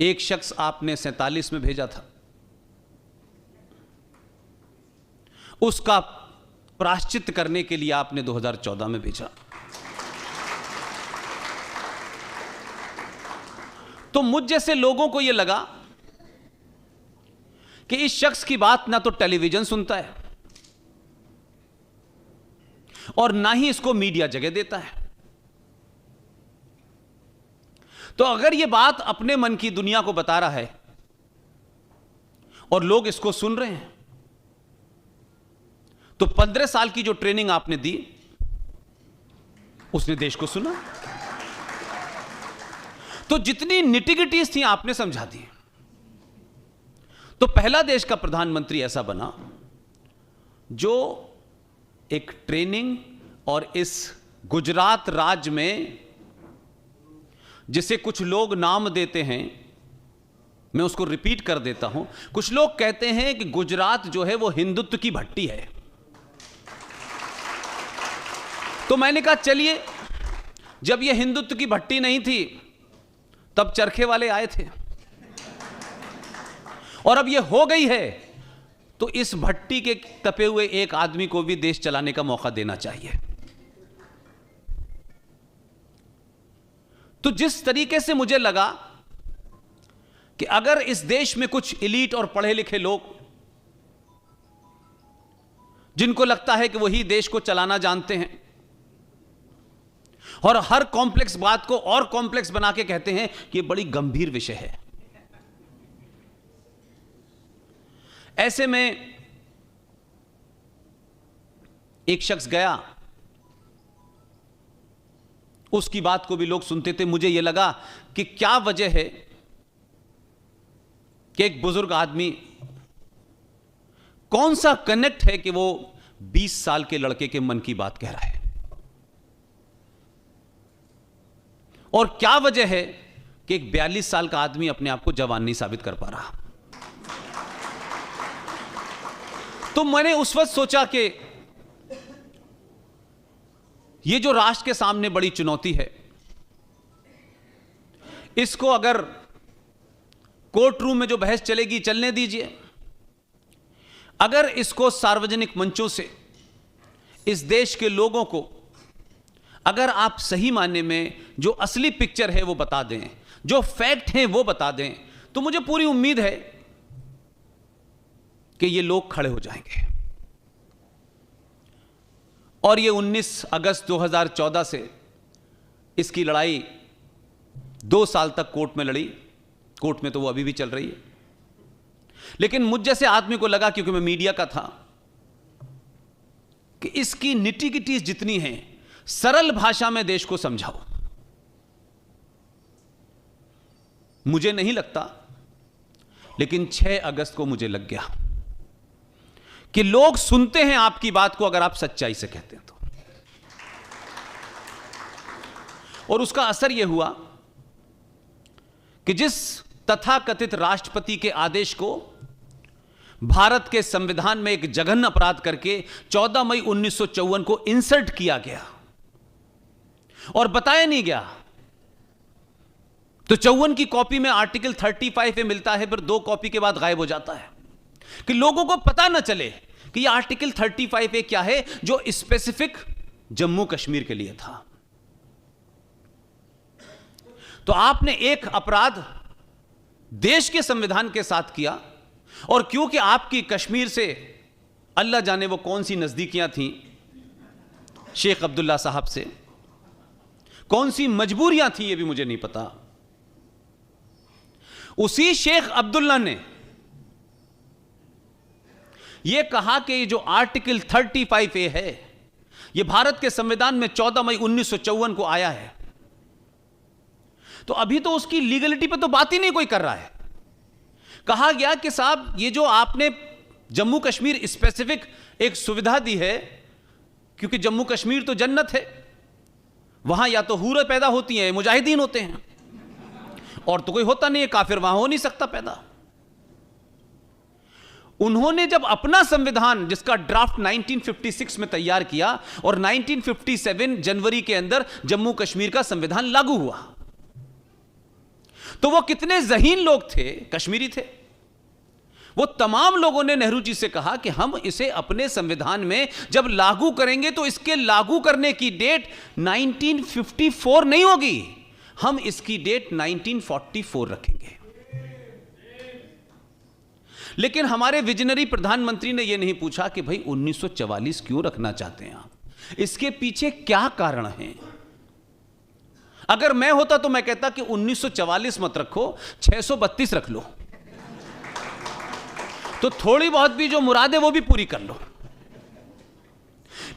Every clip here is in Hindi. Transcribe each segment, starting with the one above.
एक शख्स आपने 47 में भेजा था, उसका प्रायश्चित करने के लिए आपने 2014 में भेजा। तो मुझ जैसे लोगों को यह लगा कि इस शख्स की बात ना तो टेलीविजन सुनता है और ना ही इसको मीडिया जगह देता है। तो अगर यह बात अपने मन की दुनिया को बता रहा है और लोग इसको सुन रहे हैं, तो 15 साल की जो ट्रेनिंग आपने दी उसने देश को सुना। तो जितनी निटिगिटीज थी आपने समझा दी। तो पहला देश का प्रधानमंत्री ऐसा बना जो एक ट्रेनिंग और इस गुजरात राज्य में जिसे कुछ लोग नाम देते हैं, मैं उसको रिपीट कर देता हूं। कुछ लोग कहते हैं कि गुजरात जो है वो हिंदुत्व की भट्टी है। तो मैंने कहा चलिए, जब ये हिंदुत्व की भट्टी नहीं थी तब चरखे वाले आए थे, और अब ये हो गई है, तो इस भट्टी के तपे हुए एक आदमी को भी देश चलाने का मौका देना चाहिए। तो जिस तरीके से मुझे लगा कि अगर इस देश में कुछ एलीट और पढ़े लिखे लोग जिनको लगता है कि वही देश को चलाना जानते हैं और हर कॉम्प्लेक्स बात को और कॉम्प्लेक्स बना के कहते हैं कि यह बड़ी गंभीर विषय है, ऐसे में एक शख्स गया, उसकी बात को भी लोग सुनते थे। मुझे यह लगा कि क्या वजह है कि एक बुजुर्ग आदमी, कौन सा कनेक्ट है कि वो 20 साल के लड़के के मन की बात कह रहा है, और क्या वजह है कि एक 42 साल का आदमी अपने आप को जवान नहीं साबित कर पा रहा। तो मैंने उस वक्त सोचा कि ये जो राष्ट्र के सामने बड़ी चुनौती है, इसको अगर कोर्ट रूम में जो बहस चलेगी चलने दीजिए, अगर इसको सार्वजनिक मंचों से इस देश के लोगों को अगर आप सही मायने में जो असली पिक्चर है वो बता दें, जो फैक्ट हैं वो बता दें, तो मुझे पूरी उम्मीद है कि ये लोग खड़े हो जाएंगे। और ये 19 अगस्त 2014 से इसकी लड़ाई 2 साल तक कोर्ट में लड़ी, कोर्ट में तो वो अभी भी चल रही है। लेकिन मुझ जैसे आदमी को लगा, क्योंकि मैं मीडिया का था, कि इसकी निटिगिटीज जितनी हैं सरल भाषा में देश को समझाओ। मुझे नहीं लगता, लेकिन 6 अगस्त को मुझे लग गया कि लोग सुनते हैं आपकी बात को अगर आप सच्चाई से कहते हैं तो। और उसका असर यह हुआ कि जिस तथाकथित राष्ट्रपति के आदेश को भारत के संविधान में एक जघन्य अपराध करके 14 मई 1954 को इंसर्ट किया गया और बताया नहीं गया, तो 54 की कॉपी में आर्टिकल 35 में मिलता है, फिर 2 कॉपी के बाद गायब हो जाता है, कि लोगों को पता ना चले कि यह आर्टिकल 35 क्या है जो स्पेसिफिक जम्मू कश्मीर के लिए था। तो आपने एक अपराध देश के संविधान के साथ किया, और क्योंकि आपकी कश्मीर से अल्लाह जाने वो कौन सी नजदीकियां थीं शेख अब्दुल्ला साहब से, कौन सी मजबूरियां थी ये भी मुझे नहीं पता, उसी शेख अब्दुल्ला ने यह कहा कि ये जो आर्टिकल 35A है यह भारत के संविधान में 14 मई 1954 को आया है। तो अभी तो उसकी लीगलिटी पे तो बात ही नहीं कोई कर रहा है। कहा गया कि साहब ये जो आपने जम्मू कश्मीर स्पेसिफिक एक सुविधा दी है, क्योंकि जम्मू कश्मीर तो जन्नत है, वहां या तो हूरें पैदा होती हैं, मुजाहिदीन होते हैं, और तो कोई होता नहीं है, काफिर वहां हो नहीं सकता पैदा। उन्होंने जब अपना संविधान जिसका ड्राफ्ट 1956 में तैयार किया और 1957 जनवरी के अंदर जम्मू कश्मीर का संविधान लागू हुआ, तो वो कितने ज़हीन लोग थे, कश्मीरी थे, वो तमाम लोगों ने नेहरू जी से कहा कि हम इसे अपने संविधान में जब लागू करेंगे तो इसके लागू करने की डेट 1954 नहीं होगी, हम इसकी डेट 1944 रखेंगे। लेकिन हमारे विजनरी प्रधानमंत्री ने यह नहीं पूछा कि भाई 1944 क्यों रखना चाहते हैं आप, इसके पीछे क्या कारण है। अगर मैं होता तो मैं कहता कि 1944 मत रखो, 632 रख लो, तो थोड़ी बहुत भी जो मुराद है वो भी पूरी कर लो।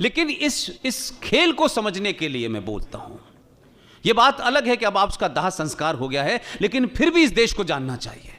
लेकिन इस खेल को समझने के लिए मैं बोलता हूं, यह बात अलग है कि अब आप उसका दाह संस्कार हो गया है, लेकिन फिर भी इस देश को जानना चाहिए